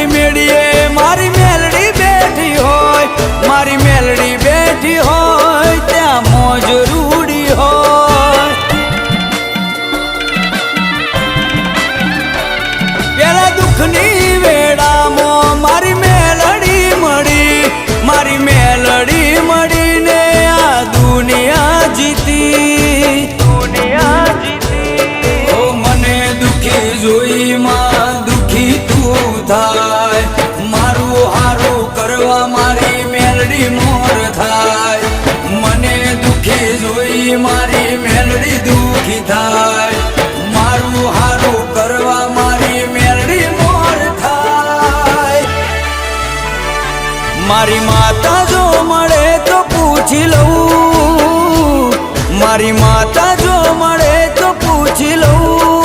મારી મેડીએ મારી મેલડી બેઠી હોય, મારી મેલડી બેઠી હોય ત્યાં મોજ રૂડી હોય। પેલા દુઃખની વેળામાં મારી મેલડી મળી, મારી મેલડી મળીને આ દુનિયા જીતી, દુનિયા જીતી। ઓ મને દુઃખી જોઈ માં દુઃખી તું થાય, મારું હારું કરવા મારી મેલડી મોર થાય। મને દુઃખી જોઈ મારી મેલડી દુઃખી થાય, મારું હારું કરવા મારી મેલડી મોર થાય। મારી માતા જો મળે તો પૂછી લઉં, મારી માતા